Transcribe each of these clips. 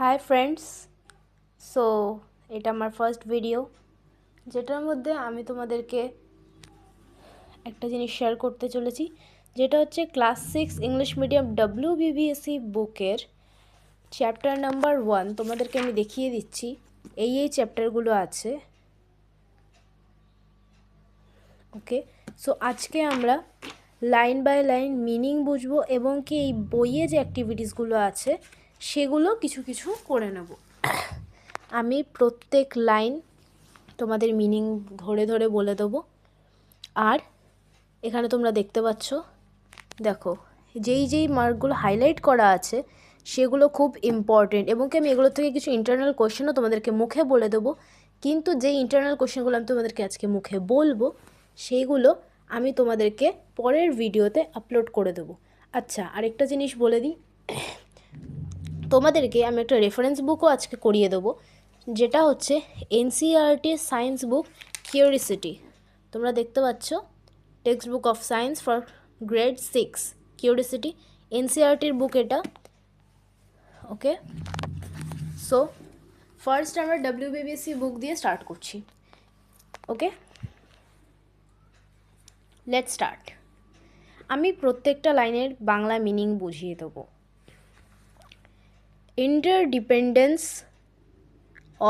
Hi friends. So এটা আমার first video, যেটার মধ্যে আমি তোমাদেরকে একটা জিনিস শেয়ার করতে চলেছি, যেটা হচ্ছে ক্লাস 6 ইংলিশ মিডিয়াম WBBSE বুকের চ্যাপ্টার নাম্বার 1। তোমাদেরকে আমি দেখিয়ে দিচ্ছি এই চ্যাপ্টারগুলো আছে। ওকে, সো আজকে আমরা লাইন বাই লাইন মিনিং বুঝবো এবং কি এই বইয়ে যে অ্যাক্টিভিটিসগুলো আছে সেগুলো কিছু কিছু করে নেব। আমি প্রত্যেক লাইন তোমাদের মিনিং ধরে ধরে বলে দেবো। আর এখানে তোমরা দেখতে পাচ্ছ, দেখো যেই মার্কগুলো হাইলাইট করা আছে সেগুলো খুব ইম্পর্টেন্ট, এবং কি আমি এগুলো থেকে কিছু ইন্টারনাল কোয়েশ্চেনও তোমাদেরকে মুখে বলে দেবো। কিন্তু যেই ইন্টারনাল কোয়েশ্চেনগুলো আমি তোমাদেরকে আজকে মুখে বলবো সেইগুলো আমি তোমাদেরকে পরের ভিডিওতে আপলোড করে দেবো। আচ্ছা, আরেকটা জিনিস বলে দিই, তোমাদেরকে আমি একটা রেফারেন্স বুকও আজকে করিয়ে দেবো, যেটা হচ্ছে NCERT সায়েন্স বুক কিউরিসিটি। তোমরা দেখতে পাচ্ছ text book of science for grade 6 curiosity, NCERTর বুক এটা। ওকে, সো ফার্স্ট আমরা WBBSE বুক দিয়ে স্টার্ট করছি। Okay, let's start. আমি প্রত্যেকটা লাইনের বাংলা মিনিং বুঝিয়ে দেবো। ইন্টারডিপেন্ডেন্স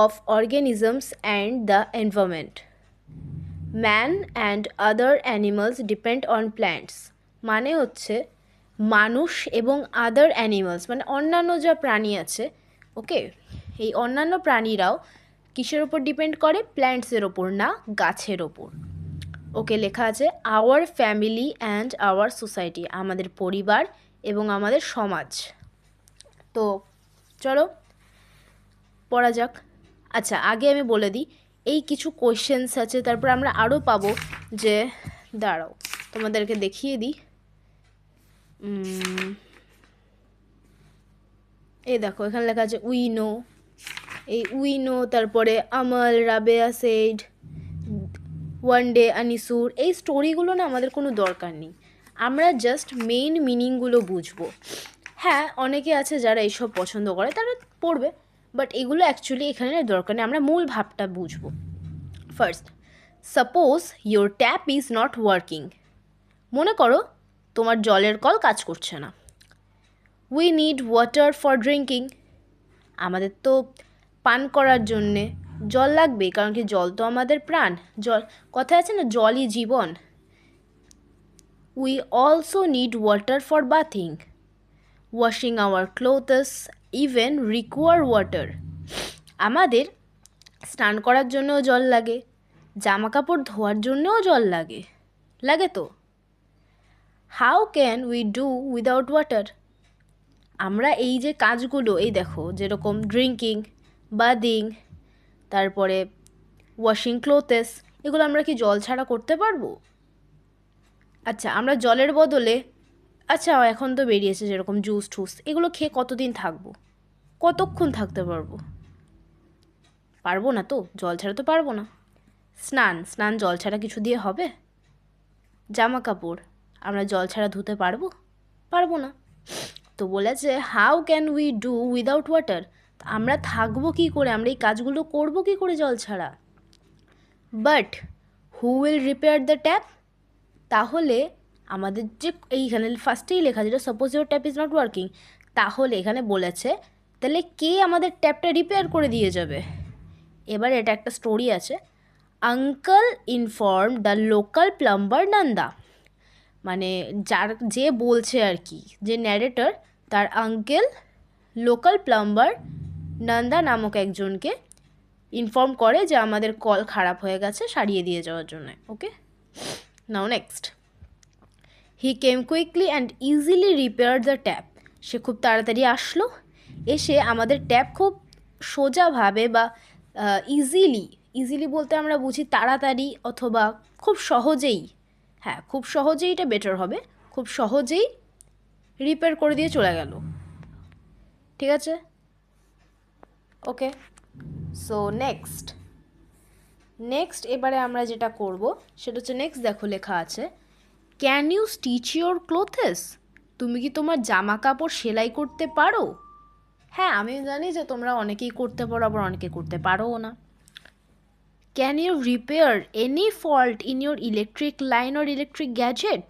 of organisms and the environment. Man and other animals depend on plants. মানে হচ্ছে মানুষ এবং আদার অ্যানিমালস মানে অন্যান্য যা প্রাণী আছে, ওকে, এই অন্যান্য প্রাণীরাও কিসের ওপর ডিপেন্ড করে? প্ল্যান্টসের ওপর, না গাছের ওপর। ওকে, লেখা আছে our family and our society, আমাদের পরিবার এবং আমাদের সমাজ। তো চলো পড়া যাক। আচ্ছা, আগে আমি বলে দিই এই কিছু কোয়েশ্চেন্স আছে, তারপর আমরা আরও পাবো। যে দাঁড়াও তোমাদেরকে দেখিয়ে দিই, এই দেখো এখানে লেখা আছে উইনো, এই উইনো, তারপরে Amal, Rabeya said, one day, Anisur. এই স্টোরিগুলো না আমাদের কোনো দরকার নেই, আমরা জাস্ট মেইন মিনিংগুলো বুঝবো। হ্যাঁ, অনেকে আছে যারা এইসব পছন্দ করে, তারা পড়বে, বাট এগুলো অ্যাকচুয়ালি এখানে দরকার নেই, আমরা মূল ভাবটা বুঝবো। First, suppose your tap is not working. মনে করো তোমার জলের কল কাজ করছে না। We need water for drinking. আমাদের তো পান করার জন্যে জল লাগবে, কারণ কি জল তো আমাদের প্রাণ। জল, কথা আছে না, জলই জীবন। We also need water for bathing. Washing our clothes even require water. আমাদের স্নান করার জন্যও জল লাগে, জামা কাপড় ধোয়ার জন্যও জল লাগে, লাগে তো। How can we do without water? আমরা এই যে কাজগুলো, এই দেখো যেরকম ড্রিঙ্কিং, বাদিং, তারপরে ওয়াশিং ক্লোথেস, এগুলো আমরা কি জল ছাড়া করতে পারবো? আচ্ছা, আমরা জলের বদলে, আচ্ছা এখন তো বেরিয়েছে যেরকম জুস টুস, এগুলো খেয়ে কতদিন থাকবো? কতক্ষণ থাকতে পারবো? পারবো না তো, জল ছাড়া তো পারবো না। স্নান জল ছাড়া কিছু দিয়ে হবে? জামা কাপড় আমরা জল ছাড়া ধুতে পারবো? পারবো না। তো বলেছে how can we do without water, আমরা থাকবো কী করে, আমরা এই কাজগুলো করবো কী করে জল ছাড়া? But who will repair the tap? তাহলে আমাদের যে এইখানে ফার্স্টেই লেখা যেটা suppose your tap is not working, তাহলে এখানে বলেছে তাহলে কে আমাদের ট্যাপটা রিপেয়ার করে দিয়ে যাবে? এবার এটা একটা স্টোরি আছে, uncle inform the local plumber Nanda. মানে যে বলছে আর কি, যে ন্যারেটর, তার আঙ্কেল লোকাল প্লাম্বার নন্দা নামক একজনকে ইনফর্ম করে যে আমাদের কল খারাপ হয়ে গেছে, সারিয়ে দিয়ে যাওয়ার জন্য। Okay, now next, he came quickly and easily repair the tap. সে খুব তাড়াতাড়ি আসলো, এসে আমাদের ট্যাপ খুব সোজাভাবে বা ইজিলি বলতে আমরা বুঝি তাড়াতাড়ি অথবা খুব সহজেই, হ্যাঁ খুব সহজেই, এটা বেটার হবে, খুব সহজেই রিপেয়ার করে দিয়ে চলে গেল। ঠিক আছে, ওকে, সো নেক্সট এবারে আমরা যেটা করব সেটা হচ্ছে, নেক্সট দেখো লেখা আছে can you stitch your clothes? তুমি কি তোমার জামা কাপড় সেলাই করতে পারো? হ্যাঁ, আমিও জানি যে তোমরা অনেকেই করতে পারো, আবার অনেকে করতে পারোও না। Can you repair any fault in your electric line or electric gadget?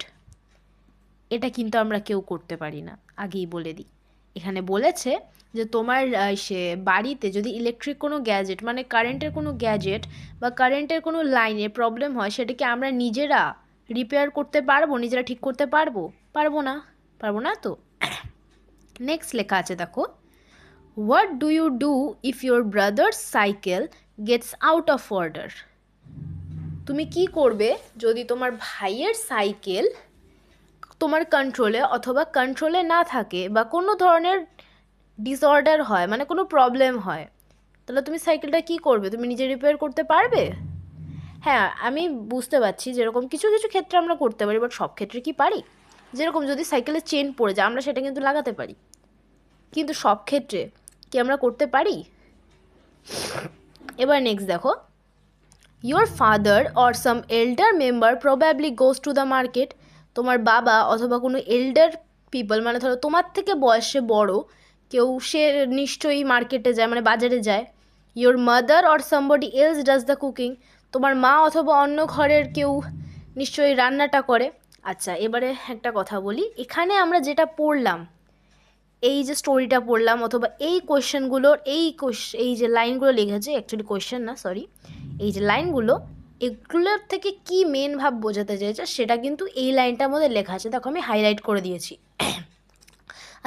এটা কিন্তু আমরা কেউ করতে পারি না, আগেই বলে দিই। এখানে বলেছে যে তোমার সে বাড়িতে যদি ইলেকট্রিক কোনো গ্যাজেট মানে কারেন্টের কোনো গ্যাজেট বা কারেন্টের কোনো লাইনে প্রবলেম হয়, সেটাকে আমরা নিজেরা রিপেয়ার করতে পারবো, নিজেরা ঠিক করতে পারবো? পারবো না। পারবো না তো। নেক্সট লেখা আছে দেখো, what do you do if your brother's cycle gets out of order? তুমি কি করবে যদি তোমার ভাইয়ের সাইকেল তোমার কন্ট্রোলে অথবা কন্ট্রোলে না থাকে বা কোনো ধরনের ডিসঅর্ডার হয়, মানে কোনো প্রবলেম হয়, তাহলে তুমি সাইকেলটা কি করবে? তুমি নিজে রিপেয়ার করতে পারবে? হ্যাঁ, আমি বুঝতে পারছি যেরকম কিছু কিছু ক্ষেত্রে আমরা করতে পারি, বাট সব ক্ষেত্রে কি পারি? যেরকম যদি সাইকেলের চেন পড়ে যায়, আমরা সেটা কিন্তু লাগাতে পারি, কিন্তু সব ক্ষেত্রে কি আমরা করতে পারি? এবার নেক্সট দেখো, your father or some এল্ডার member probably goes to the market. তোমার বাবা অথবা কোনো এল্ডার পিপল, মানে ধরো তোমার থেকে বয়সে বড় কেউ, সে নিশ্চয়ই মার্কেটে যায়, মানে বাজারে যায়। Your mother or somebody else does the cooking. তোমার মা অথবা অন্য ঘরের কেউ নিশ্চয়ই রান্নাটা করে। আচ্ছা, এবারে একটা কথা বলি, এখানে আমরা যেটা পড়লাম, এই যে স্টোরিটা পড়লাম অথবা এই কোয়েশ্চেনগুলোর এই যে লাইনগুলো লিখেছে, অ্যাকচুয়ালি কোয়েশ্চেন না, সরি, এই যে লাইনগুলো, এগুলোর থেকে কি মেন ভাব বোঝাতে চেয়েছে সেটা কিন্তু এই লাইনটার মধ্যে লেখা আছে। দেখো আমি হাইলাইট করে দিয়েছি।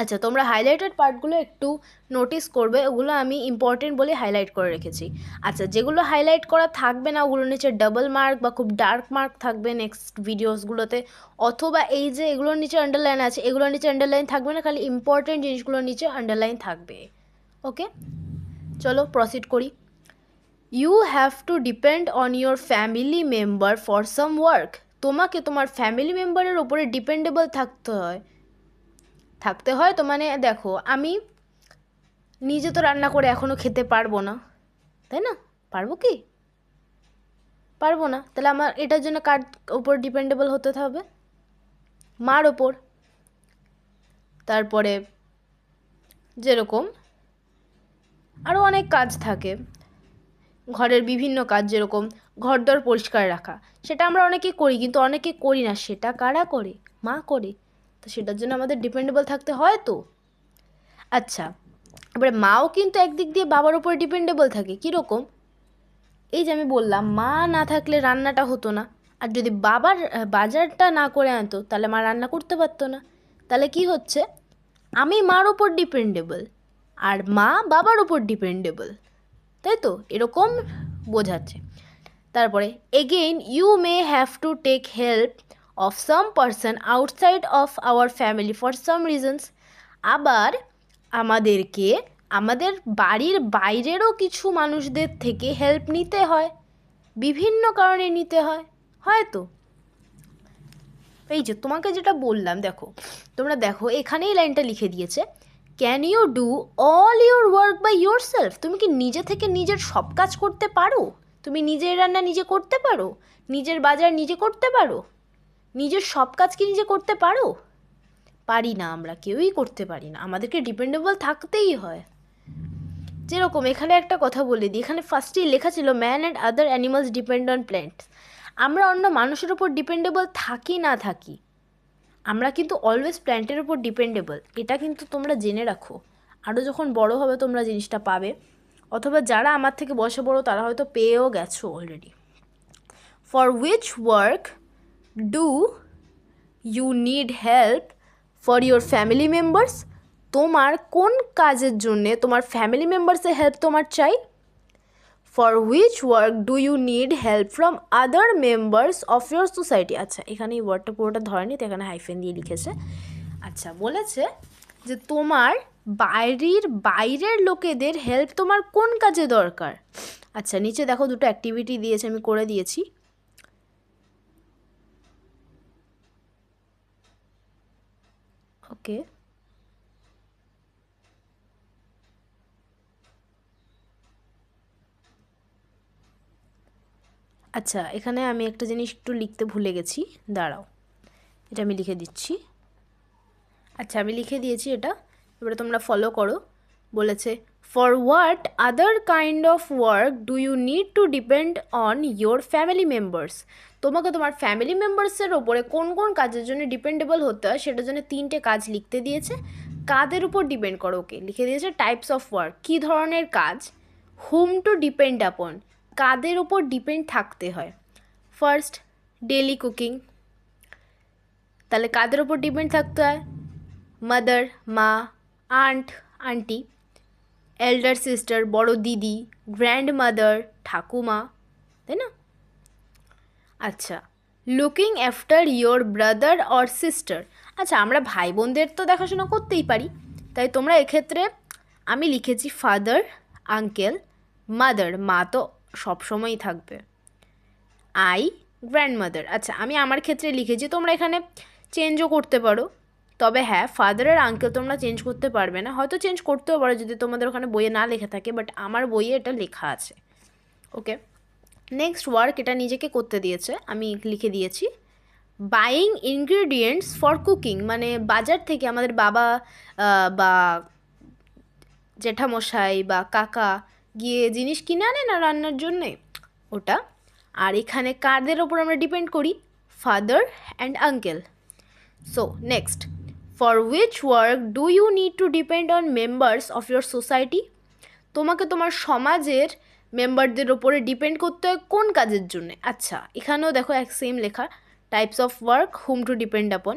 আচ্ছা, তোমরা হাইলাইটেড পার্টগুলো একটু নোটিস করবে, ওগুলো আমি ইম্পর্টেন্ট বলে হাইলাইট করে রেখেছি। আচ্ছা, যেগুলো হাইলাইট করা থাকবে না ওগুলো নিচে ডাবল মার্ক বা খুব ডার্ক মার্ক থাকবে নেক্সট ভিডিওসগুলোতে, অথবা এই যে এগুলোর নিচে আন্ডারলাইন আছে এগুলোর নিচে আন্ডারলাইন থাকবে না, খালি ইম্পর্টেন্ট জিনিসগুলোর নিচে আন্ডারলাইন থাকবে। ওকে, চলো প্রসিড করি। You have to depend on your family member for some work. তোমাকে তোমার ফ্যামিলি মেম্বারের ওপরে ডিপেন্ডেবল থাকতে হয় তো, মানে দেখো আমি নিজে তো রান্না করে এখনও খেতে পারবো না, তাই না? পারবো কি? পারবো না। তাহলে আমার এটার জন্য কার ওপর ডিপেন্ডেবল হতে হবে? মার ওপর। তারপরে যেরকম আরও অনেক কাজ থাকে, ঘরের বিভিন্ন কাজ, যেরকম ঘরদোর পরিষ্কার রাখা, সেটা আমরা অনেকে করি, কিন্তু অনেকে করি না। সেটা কারা করে? মা করে। তো সেটার জন্য আমাদের ডিপেন্ডেবল থাকতে হয় তো। আচ্ছা, এবারে মাও কিন্তু একদিক দিয়ে বাবার উপর ডিপেন্ডেবল থাকে। কীরকম? এই যে আমি বললাম, মা না থাকলে রান্নাটা হতো না, আর যদি বাবার বাজারটা না করে আনতো তাহলে মা রান্না করতে পারতো না। তাহলে কি হচ্ছে? আমি মার ওপর ডিপেন্ডেবল আর মা বাবার ওপর ডিপেন্ডেবল, তাই তো? এরকম বোঝাচ্ছে। তারপরে again you may have to take help of some person outside of our family for some reasons. আবার আমাদেরকে আমাদের বাড়ির বাইরেরও কিছু মানুষদের থেকে হেল্প নিতে হয়, বিভিন্ন কারণে নিতে হয়, হয়তো। এই যে তোমাকে যেটা বললাম, দেখো তোমরা দেখো এখানেই লাইনটা লিখে দিয়েছে, can you do all your work by yourself. তুমি কি নিজে থেকে নিজের সব কাজ করতে পারো? তুমি নিজের রান্না নিজে করতে পারো? নিজের বাজার নিজে করতে পারো? নিজের সব কাজ কি নিজে করতে পারো? পারি না, আমরা কেউই করতে পারি না, আমাদেরকে ডিপেন্ডেবল থাকতেই হয়। যেরকম এখানে একটা কথা বলে দিই, এখানে ফার্স্টেই লেখা ছিল man and other animals depend on plants. আমরা অন্য মানুষের ওপর ডিপেন্ডেবল থাকি না থাকি, আমরা কিন্তু অলওয়েজ প্ল্যান্টের ওপর ডিপেন্ডেবল। এটা কিন্তু তোমরা জেনে রাখো, আরও যখন বড় হবে তোমরা জিনিসটা পাবে, অথবা যারা আমার থেকে বয়সে বড় তারা হয়তো পেয়েও গেছো already. For which work do you need help for your family members. তোমার কোন কাজের জন্যে তোমার ফ্যামিলি মেম্বার্সের হেল্প তোমার চাই? For which work do you need help from other members of your society. আচ্ছা, এখানে এই ওয়ার্ডটা পুরোটা ধরেনি তো, এখানে হাইফেন দিয়ে লিখেছে। আচ্ছা, বলেছে যে তোমার বাইরের লোকেদের হেল্প তোমার কোন কাজে দরকার। আচ্ছা, নিচে দেখো দুটো অ্যাক্টিভিটি দিয়েছে, আমি করে দিয়েছি। ওকে, আচ্ছা, এখানে আমি একটা জিনিস একটু লিখতে ভুলে গেছি, দাঁড়াও, এটা আমি লিখে দিচ্ছি। আচ্ছা, আমি লিখে দিয়েছি এটা, এবারে তোমরা ফলো করো। বলেছে for what other kind of work do you need to depend on your family members. তোমাকে তোমার ফ্যামিলি মেম্বার্সের ওপরে কোন কোন কাজের জন্য ডিপেন্ডেবল হতে হয় সেটার জন্য 3টে কাজ লিখতে দিয়েছে। কাদের উপর ডিপেন্ড করো, ওকে লিখে দিয়েছে টাইপস অফ ওয়ার্ক, কী ধরনের কাজ, হুম টু ডিপেন্ড আপন, কাদের উপর ডিপেন্ড থাকতে হয়। ফার্স্ট ডেলি কুকিং, তাহলে কাদের উপর ডিপেন্ড থাকতে হয়, মাদার মা, আন্টি, এল্ডার সিস্টার বড় দিদি, গ্র্যান্ড মাদার ঠাকুমা, তাই না? আচ্ছা, looking after your brother or sister, আচ্ছা আমরা ভাই বোনদের তো দেখাশোনা করতেই পারি, তাই তোমরা এক্ষেত্রে আমি লিখেছি ফাদার, আঙ্কেল, মাদার, মা তো সবসময়ই থাকবে, আই গ্র্যান্ডমাদার। আচ্ছা আমি আমার ক্ষেত্রে লিখেছি, তোমরা এখানে চেঞ্জও করতে পারো, তবে হ্যাঁ ফাদার আর আঙ্কেল তোমরা চেঞ্জ করতে পারবে না, হয়তো চেঞ্জ করতেও পারো যদি তোমাদের ওখানে বইয়ে না লেখা থাকে, বাট আমার বইয়ে এটা লেখা আছে। ওকে, নেক্সট ওয়ার্ক, এটা নিজেকে করতে দিয়েছে, আমি লিখে দিয়েছি বাইং ইনগ্রিডিয়েন্টস ফর কুকিং, মানে বাজার থেকে আমাদের বাবা বা জেঠামশাই বা কাকা গিয়ে জিনিস কিনে আনে না রান্নার জন্যে, ওটা। আর এখানে কাদের ওপর আমরা ডিপেন্ড করি, father and uncle. So next, for which work do you need to depend on members of your society, তোমাকে তোমার সমাজের মেম্বারদের ওপরে ডিপেন্ড করতে হয় কোন কাজের জন্যে। আচ্ছা এখানেও দেখো এক সেম লেখা, types of work, whom to depend upon,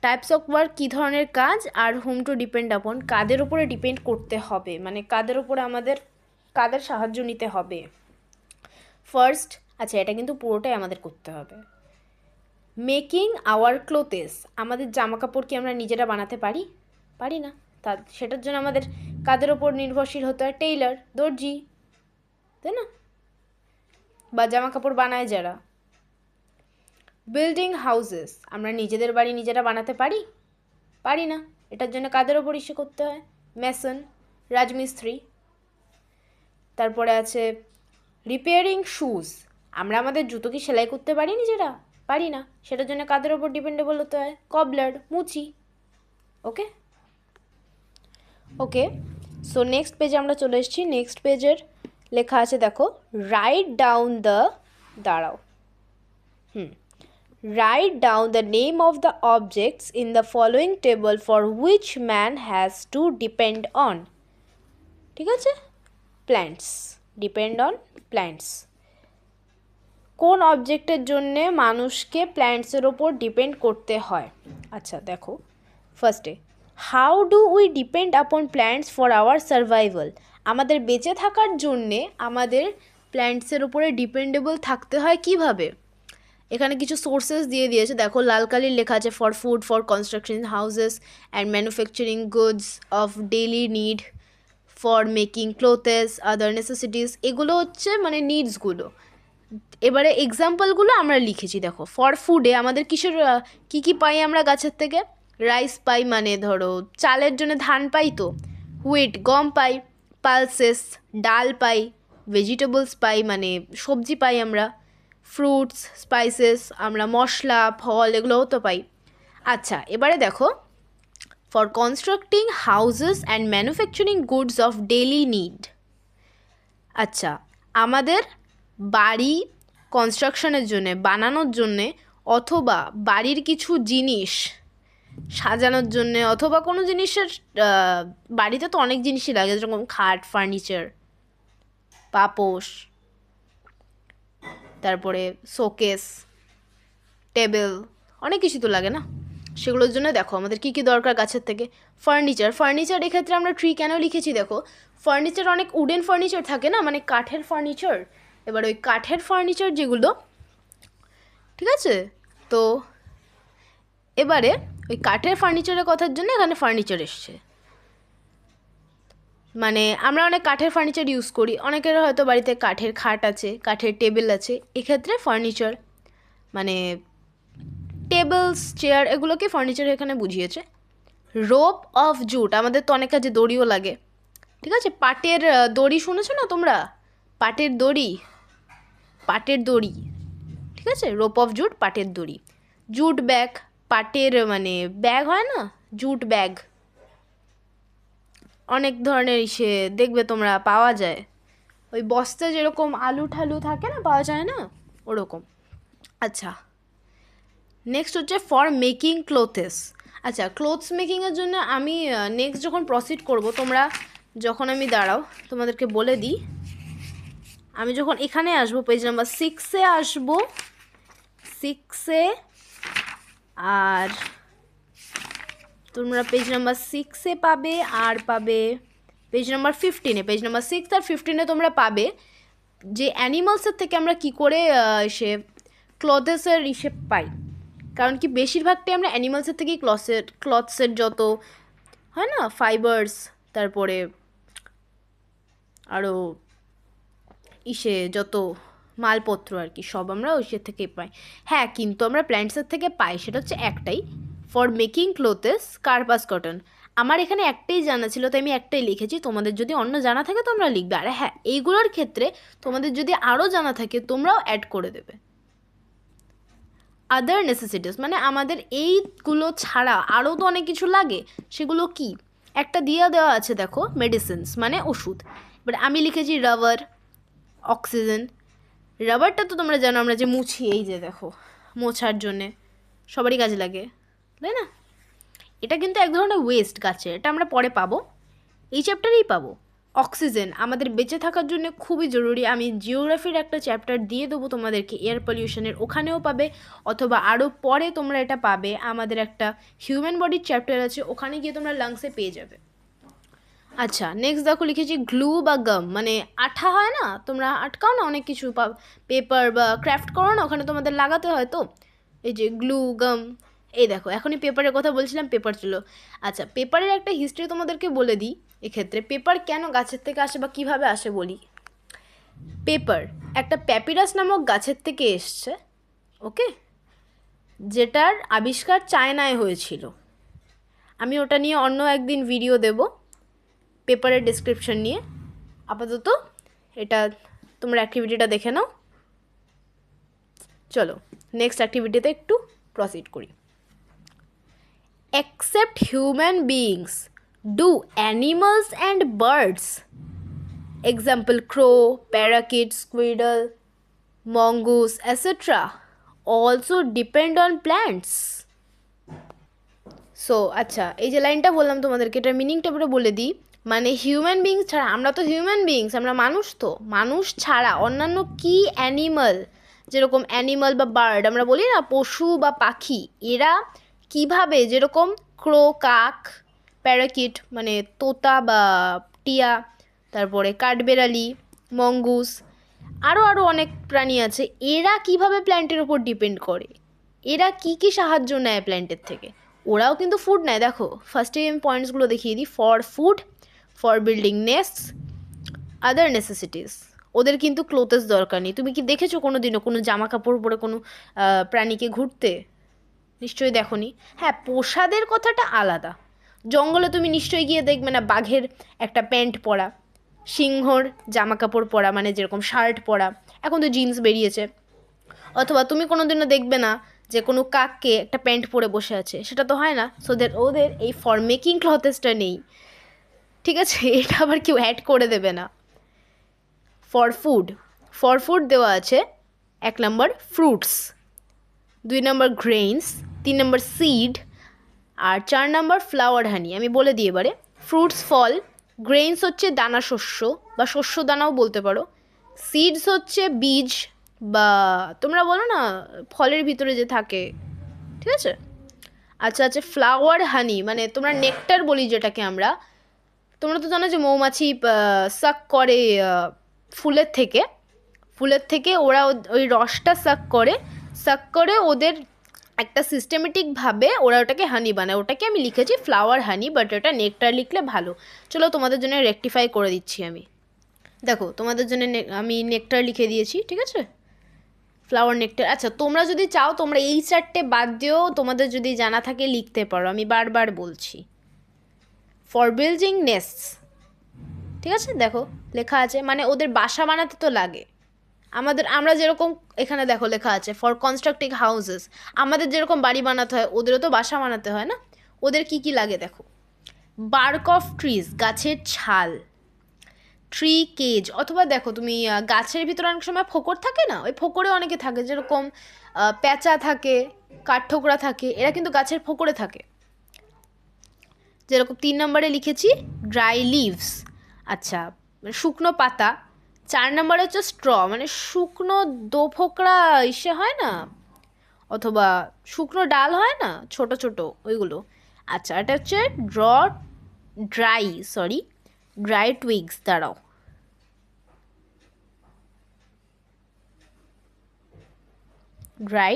types of work কী ধরনের কাজ, আর হুম টু ডিপেন্ড আপন কাদের ওপরে ডিপেন্ড করতে হবে, মানে কাদের ওপরে আমাদের কাদের সাহায্য নিতে হবে। ফার্স্ট, আচ্ছা এটা কিন্তু পুরোটাই আমাদের করতে হবে, মেকিং আওয়ার ক্লোথেস, আমাদের জামা কাপড় কি আমরা নিজেরা বানাতে পারি, পারি না, তা সেটার জন্য আমাদের কাদের ওপর নির্ভরশীল হতে হয়, টেইলার, দর্জি, তাই না, বা জামা কাপড় বানায় যারা। বিল্ডিং হাউসেস, আমরা নিজেদের বাড়ি নিজেরা বানাতে পারি, পারি না, এটার জন্য কাদের ওপর ইস্যু করতে হয়, মেসন, রাজমিস্ত্রি। তারপরে আছে রিপেয়ারিং শুজ, আমরা আমাদের জুতো কি সেলাই করতে পারি নিজেরা, পারি না, সেটার জন্য কাদের ওপর ডিপেন্ডেবল হতে হয়, কবলার, মুচি। ওকে ওকে, সো নেক্সট পেজে আমরা চলে এসেছি, নেক্সট পেজের লেখা আছে দেখো, রাইট ডাউন দ্য, দাঁড়াও, write down the name of the objects in the following table for which man has to depend on, ঠিক আছে, প্ল্যান্টস, ডিপেন্ড অন প্ল্যান্টস, কোন অবজেক্টের জন্যে মানুষকে প্ল্যান্টসের ওপর ডিপেন্ড করতে হয়। আচ্ছা দেখো, ফার্স্টে হাউ ডু উই ডিপেন্ড আপন প্ল্যান্টস ফর আওয়ার সার্ভাইভাল, আমাদের বেঁচে থাকার জন্যে আমাদের প্ল্যান্টসের ওপরে ডিপেন্ডেবল থাকতে হয় কিভাবে। এখানে কিছু সোর্সেস দিয়ে দিয়েছে, দেখো লাল কালির লেখা আছে for food, for construction houses and manufacturing goods of daily need, for making clothes, other necessities, এগুলো হচ্ছে মানে নিডসগুলো। এবারে এক্সাম্পলগুলো আমরা লিখেছি, দেখো ফর ফুডে আমাদের কিসের কী কী পাই আমরা গাছের থেকে, রাইস পাই, মানে ধরো চালের জন্য ধান পাই তো, হুইট গম পাই, পালসেস ডাল পাই, ভেজিটেবলস পাই মানে সবজি পাই আমরা, ফ্রুটস, স্পাইসেস আমরা মশলা, ফল এগুলোও তো পাই। আচ্ছা এবারে দেখো, for constructing houses and manufacturing goods of daily need, আচ্ছা আমাদের বাড়ি কনস্ট্রাকশনের জন্যে, বানানোর জন্যে, অথবা বাড়ির কিছু জিনিস সাজানোর জন্যে, অথবা কোনো জিনিসের বাড়িতে তো অনেক জিনিসই লাগে, যেরকম খাট, ফার্নিচার, পাপোশ, তারপরে শোকেস, টেবিল, অনেক কিছু তো লাগে না, সেগুলোর জন্য দেখো আমাদের কী কী দরকার গাছের থেকে, ফার্নিচার, এক্ষেত্রে আমরা ট্রি কেন লিখেছি দেখো, ফার্নিচার অনেক উডেন ফার্নিচার থাকে না, মানে কাঠের ফার্নিচার, এবার ওই কাঠের ফার্নিচার যেগুলো, ঠিক আছে, তো এবারে ওই কাঠের ফার্নিচারের কথার জন্য এখানে ফার্নিচার এসছে, মানে আমরা অনেক কাঠের ফার্নিচার ইউজ করি, অনেকের হয়তো বাড়িতে কাঠের খাট আছে, কাঠের টেবিল আছে, এক্ষেত্রে ফার্নিচার মানে টেবিলস, চেয়ার, এগুলোকে ফার্নিচার এখানে বুঝিয়েছে। রোপ অফ জুট, আমাদের তো অনেক কাজে দড়িও লাগে, ঠিক আছে, পাটের দড়ি শুনেছো না তোমরা, পাটের দড়ি, ঠিক আছে, রোপ অফ জুট পাটের দড়ি। জুট ব্যাগ, পাটের মানে ব্যাগ হয় না, জুট ব্যাগ, অনেক ধরনের দেখবে তোমরা পাওয়া যায়, ওই বস্তায় যেরকম আলু ঠালু থাকে না, পাওয়া যায় না ওরকম। আচ্ছা, নেক্সট হচ্ছে ফর মেকিং ক্লোথেস। আচ্ছা, ক্লোথস মেকিংয়ের জন্য আমি নেক্সট যখন প্রসিড করব, তোমরা যখন আমি দাঁড়াও তোমাদেরকে বলে দিই, আমি যখন এখানে আসবো পেজ নাম্বার 6-এ আসবো, 6-এ, আর তোমরা পেজ নাম্বার 6-এ পাবে, আর পাবে পেজ নাম্বার 15-এ। পেজ নাম্বার 6 আর 15-এ তোমরা পাবে যে অ্যানিমালসের থেকে আমরা কি করে ক্লথেসের পাই। কারণ কি বেশিরভাগটাই আমরা অ্যানিমালসের থেকেই ক্লথসের যত হয় না ফাইবার্স, তারপরে আরও যত মালপত্র আর কি, সব আমরা ওইসের থেকেই পাই। হ্যাঁ, কিন্তু আমরা প্ল্যান্টসের থেকে পাই, সেটা হচ্ছে একটাই, ফর মেকিং ক্লোথেস কার্পাস কটন। আমার এখানে একটাই জানা ছিল, তাই আমি একটাই লিখেছি। তোমাদের যদি অন্য জানা থাকে তোমরা লিখবে। আর হ্যাঁ, এইগুলোর ক্ষেত্রে তোমাদের যদি আরও জানা থাকে তোমরাও অ্যাড করে দেবে। আদার নেসেসিটিস মানে আমাদের এইগুলো ছাড়া আরও তো অনেক কিছু লাগে। সেগুলো কি একটা দেওয়া আছে, দেখো, মেডিসিনস মানে ওষুধ। এবার আমি লিখেছি রাবার, অক্সিজেন। রাবারটা তো তোমরা জানো, আমরা যে মুছি, এই যে দেখো, মোছার জন্যে সবারই কাজে লাগে, তাই না? এটা কিন্তু এক ধরনের ওয়েস্ট গাছের, এটা আমরা পরে পাবো, এই চ্যাপ্টারেই পাবো। অক্সিজেন আমাদের বেঁচে থাকার জন্য খুবই জরুরি। আমি জিওগ্রাফির একটা চ্যাপ্টার দিয়ে দেবো তোমাদেরকে এয়ার পলিউশনের, ওখানেও পাবে, অথবা আরও পরে তোমরা এটা পাবে। আমাদের একটা হিউম্যান বডির চ্যাপ্টার আছে, ওখানে গিয়ে তোমরা লাংসে পেয়ে যাবে। আচ্ছা, নেক্সট দেখো লিখেছি গ্লু বা গাম, মানে আঠা হয় না, তোমরা আটকাও না অনেক কিছু, পেপার বা ক্রাফট করো না, ওখানে তোমাদের লাগাতে হয় তো, এই যে গ্লু গাম। এই দেখো, এখনই পেপারের কথা বলছিলাম, পেপার ছিল। আচ্ছা, পেপারের একটা হিস্ট্রি তোমাদেরকে বলে দিই। এক্ষেত্রে পেপার কেন গাছের থেকে আসে বা কিভাবে আসে বলি। পেপার একটা প্যাপিরাস নামক গাছের থেকে এসছে, ওকে, যেটার আবিষ্কার চায়নায় হয়েছিল। আমি ওটা নিয়ে অন্য একদিন ভিডিও দেব, পেপারের ডেসক্রিপশন নিয়ে। আপাতত এটা তোমরা অ্যাক্টিভিটিটা দেখে নাও। চলো নেক্সট অ্যাক্টিভিটিতে একটু প্রসিড করি। Except human beings, do animals and birds, example crow, parakeet, squirrel, mongoose, etc., also depend on plants? So আচ্ছা, এই যে লাইনটা বললাম তোমাদেরকে, এটার মিনিংটা পুরো বলে দিই। মানে হিউম্যান বিংস ছাড়া, আমরা তো হিউম্যান বিংস, আমরা মানুষ, তো মানুষ ছাড়া অন্যান্য কি অ্যানিমাল, যেরকম অ্যানিমাল বা বার্ড আমরা বলি না, পশু বা পাখি, এরা কিভাবে, যেরকম ক্রো কাক, প্যারাকিট মানে তোতা বা টিয়া, তারপরে কাঠবেড়ালি, মঙ্গুস, আরও অনেক প্রাণী আছে, এরা কিভাবে প্ল্যান্টের ওপর ডিপেন্ড করে, এরা কি কি সাহায্য নেয় প্ল্যান্টের থেকে। ওরাও কিন্তু ফুড নেয়। দেখো ফার্স্টেই আমি পয়েন্টসগুলো দেখিয়ে দিই। For food, for building নেস্টস, other necessities. ওদের কিন্তু ক্লোথেস দরকার নেই। তুমি কি দেখেছো কোনো দিনও কোনো জামা কাপড় পরে কোনো প্রাণীকে ঘুরতে? নিশ্চয়ই দেখোনি। হ্যাঁ, পোষাদের কথাটা আলাদা। জঙ্গলে তুমি নিশ্চয়ই গিয়ে দেখবে না বাঘের একটা প্যান্ট পরা, সিংহর জামা কাপড় পরা, মানে যেরকম শার্ট পরা, এখন তো জিন্স বেরিয়েছে। অথবা তুমি কোনো দিনও দেখবে না যে কোনো কাককে একটা প্যান্ট পরে বসে আছে, সেটা তো হয় না। সো ওদের এই ফর মেকিং ক্লথেসটা নেই, ঠিক আছে? এটা আবার কেউ অ্যাড করে দেবে না। ফর ফুড, ফর ফুড দেওয়া আছে 1 নম্বর ফ্রুটস, 2 নম্বর গ্রেইনস, 3 নম্বর সিড, আর 4 নম্বর ফ্লাওয়ার হানি। আমি বলে দিই এবারে। ফ্রুটস ফল, গ্রেইনস হচ্ছে দানা শস্য বা শস্য দানাও বলতে পারো, সিডস হচ্ছে বীজ বা তোমরা বলো না ফলের ভিতরে যে থাকে, ঠিক আছে? আচ্ছা, ফ্লাওয়ার হানি মানে তোমরা নেকটার বলি যেটাকে আমরা। তোমরা তো জানো যে মৌমাছি সাক করে ফুলের থেকে ওরা ওই রসটা সাক করে ওদের একটা সিস্টেমেটিকভাবে ওরা ওটাকে হানি বানায়। ওটাকে আমি লিখেছি ফ্লাওয়ার হানি, বাট ওটা নেকটার লিখলে ভালো। চলো তোমাদের জন্য রেকটিফাই করে দিচ্ছি আমি। দেখো তোমাদের জন্য আমি নেকটার লিখে দিয়েছি, ঠিক আছে? Flower nectar. আচ্ছা, তোমরা যদি চাও তোমরা এই 4টে বাদ দিয়েও তোমাদের যদি জানা থাকে লিখতে পারো, আমি বারবার বলছি। ফর বিল্ডিং নেস্টস, ঠিক আছে? দেখো লেখা আছে, মানে ওদের বাসা বানাতে তো লাগে। আমরা যেরকম এখানে দেখো লেখা আছে ফর কনস্ট্রাক্টিং হাউসেস, আমাদের যেরকম বাড়ি বানাতে হয় ওদেরও তো বাসা বানাতে হয় না। ওদের কি কি লাগে দেখো। বার্ক অফ ট্রিজ, গাছের ছাল। ট্রি কেজ, অথবা দেখো তুমি গাছের ভিতরে অনেক সময় ফোকর থাকে না, ওই ফোকরে অনেকে থাকে, যেরকম পেঁচা থাকে, কাঠঠোকরা থাকে, এরা কিন্তু গাছের ফোকরে থাকে। যেরকম 3 নম্বরে লিখেছি ড্রাই লিভস, আচ্ছা শুকনো পাতা। 4 নম্বরে হচ্ছে স্ট্র, মানে শুকনো দোফোকরা ইসে হয় না, অথবা শুকনো ডাল হয় না ছোট ছোট, ওইগুলো। আচ্ছা এটা হচ্ছে ড্রাই টুইগস। দাঁড়াও, ড্রাই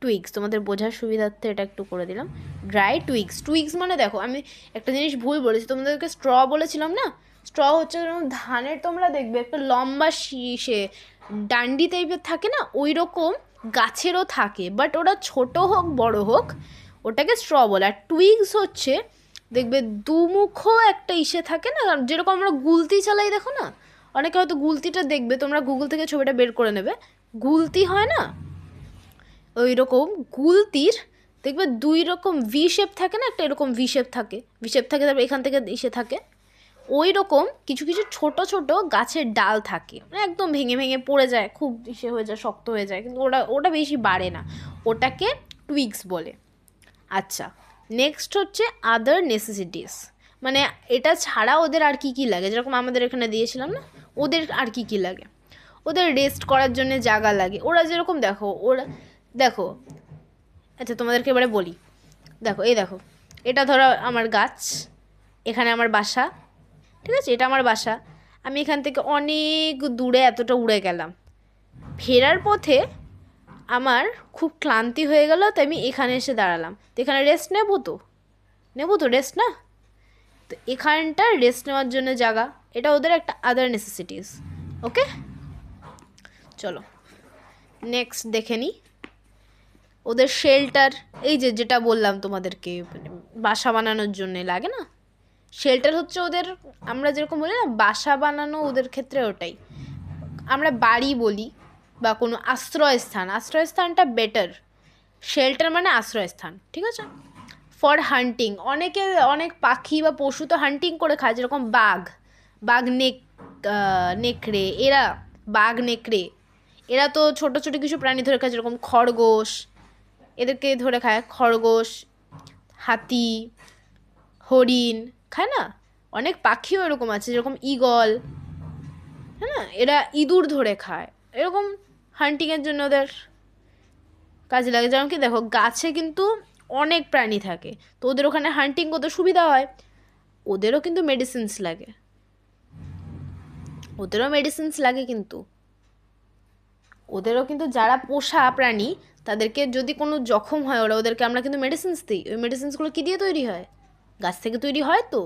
টুইগস, তোমাদের বোঝার সুবিধার্থে এটা একটু করে দিলাম। ড্রাই টুইগস মানে দেখো আমি একটা জিনিস ভুল বলেছি, তোমাদেরকে স্ট্র বলেছিলাম না। স্ট্র হচ্ছে যেরকম ধানের, তোমরা দেখবে একটা লম্বা শীষে ডান্ডি টাইপের থাকে না, ওই রকম গাছেরও থাকে, বাট ওটা ছোট হোক বড় হোক ওটাকে স্ট্র বলে। আর টুইগস হচ্ছে দেখবে দুমুখো একটা ইসে থাকে না, যেরকম আমরা গুলতি চালাই, দেখো না, অনেকে হয়তো গুলতিটা দেখবে, তোমরা গুগল থেকে ছবিটা বের করে নেবে, গুলতি হয় না, ওই রকম গুলতির দেখবে 2 রকম ভি শেপ থাকে না, একটা এরকম ভি শেপ থাকে, তারপর এখান থেকে ইসে থাকে, ওই রকম কিছু কিছু ছোট ছোট গাছের ডাল থাকে, মানে একদম ভেঙে ভেঙে পড়ে যায়, খুব ইসে হয়ে যায়, শক্ত হয়ে যায়, কিন্তু ওটা বেশি বাড়ে না, ওটাকে টুইগস বলে। আচ্ছা নেক্সট হচ্ছে আদার নেসেসিটিস, মানে এটা ছাড়া ওদের আর কি কি লাগে, যেরকম আমাদের এখানে দিয়েছিলাম না, ওদের আর কি কি লাগে, ওদের রেস্ট করার জন্য জায়গা লাগে, ওরা যেরকম দেখো আচ্ছা তোমাদেরকে এবারে বলি, দেখো এটা ধরো আমার গাছ, এখানে আমার বাসা, ঠিক আছে, এটা আমার বাসা, আমি এখান থেকে অনেক দূরে এতটা উড়ে গেলাম, ফেরার পথে আমার খুব ক্লান্তি হয়ে গেল, তাই আমি এখানে এসে দাঁড়ালাম, তো এখানে রেস্ট নেবো তো রেস্ট না, তো এখানটা রেস্ট নেওয়ার জন্য জায়গা, এটা ওদের একটা আদার নেসেসিটিস। ওকে চলো নেক্সট দেখে নিই ওদের শেল্টার, এই যেটা বললাম তোমাদেরকে, বাসা বানানোর জন্য লাগে না, শেল্টার হচ্ছে ওদের, আমরা যেরকম বলি না বাসা বানানো, ওদের ক্ষেত্রে ওটাই আমরা বাড়ি বলি, বা কোনো আশ্রয়স্থানটা বেটার, শেল্টার মানে আশ্রয়স্থান, ঠিক আছে। ফর হান্টিং, অনেক পাখি বা পশু তো হান্টিং করে খায়, যেরকম নেকড়ে, এরা তো ছোট ছোট কিছু প্রাণী ধরে খায়, যেরকম খরগোশ, এদেরকে ধরে খায়, খরগোশ, হাতি, হরিণ খায় না, অনেক পাখিও এরকম আছে, যেরকম ঈগল, হ্যাঁ না, এরা ইঁদুর ধরে খায়, এরকম হান্টিংয়ের জন্য ওদের কাজে লাগে। যেমন কি দেখো গাছে কিন্তু অনেক প্রাণী থাকে, তো ওদের ওখানে হান্টিং করতে সুবিধা হয়, ওদেরও কিন্তু মেডিসিনস লাগে, কিন্তু ওদেরও কিন্তু যারা পোষা প্রাণী তাদেরকে যদি কোনো জখম হয় ওদেরকে আমরা কিন্তু মেডিসিনস দিই, ওই মেডিসিনসগুলো কী দিয়ে তৈরি হয়, গাছ থেকে তৈরি হয়, তো